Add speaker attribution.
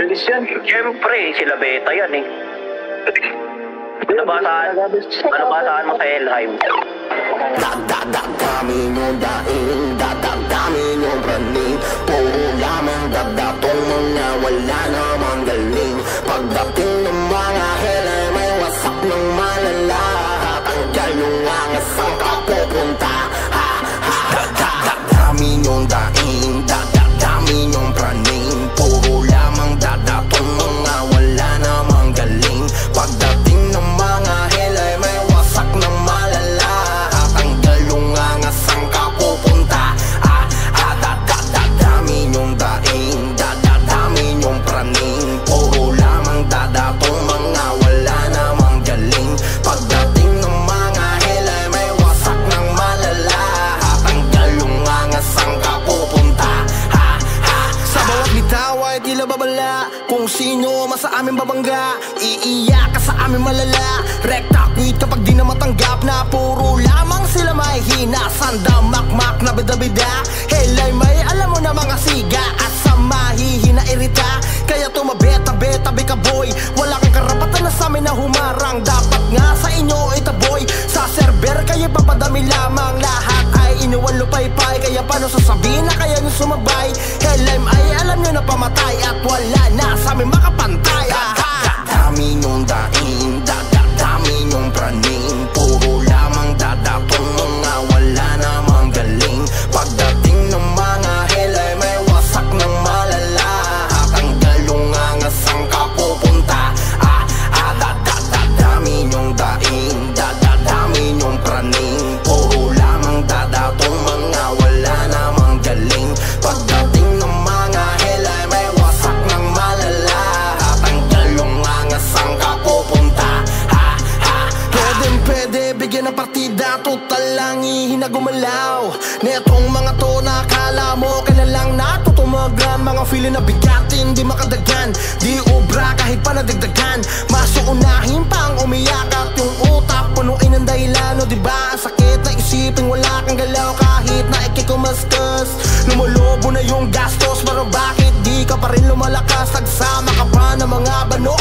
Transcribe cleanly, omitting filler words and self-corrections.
Speaker 1: Bilis yan.
Speaker 2: Siyempre, sila beta yan eh. Ano basahan mo sa Elheim?
Speaker 3: Dadadamin yung daing, dadadamin yung praning. Puro lamang dadatong mga wala namang galing. Pagdating ng mga hele, may wasak ng malala. Tanggal yung angas ang kapupunta. Dadadamin yung daing, dadadamin yung praning. Puro lamang dadatong mga wala namang galing. Pagdating ng mga hele, may wasak ng malala. Tanggal yung angas ang kapupunta. Dadadamin yung daing, dadadamin yung praning. Puro lamang dadatong mga wala namang galing. Pagdating ng mga hele, may wasak ng malala. Tanggal yung angas ang kapupunta. Sa bawat bitaw ay tila babala. Kung sino mas sa amin babangga, iiyak ka sa amin malala. Rekta quit kapag di na matanggap na puro lamang sila may hina. Sanda makmak na bida-bida. Helay may alam mo na mga siga. At sa mahihina irita. Kaya tumabeta-beta-be ka boy. Wala kang karapatan na sa amin na humarang. Dapat nga sa inyo itaboy. Sa server kayo papadami lamang. Lahat ay inuwalupay-pay. Kaya paano sasabihin na kaya nyo sumabay? Helay ay alam nyo na pamatay. At wala na sa amin makapantay. Dadamin yung daing, dadadamin yung praning. Puro lamang dadatong mga wala namang galing. Pagdating ng mga hele, may wasak ng malala. Tanggal yung angas ang kapupunta. Dadadamin yung daing, dadadamin yung praning. Puro lamang dadatong mga wala namang galing. Pagdating ng mga hele, may wasak ng malala. Tanggal yung angas ang kapupunta. Pwede bigyan ng partida. Total lang ihina gumalaw. Netong mga to nakala mo kailan lang natutumagan. Mga feeling na bigatin di makadagan. Di obra kahit pa nadagdagan. Masuunahin pang umiyak. At yung utak punuin ng dahilan. O diba ang sakit na isipin wala kang galaw. Kahit na ikikumaskas lumulubo na yung gastos. Pero bakit di ka pa rin lumalakas? Nagsama ka pa ng mga bano.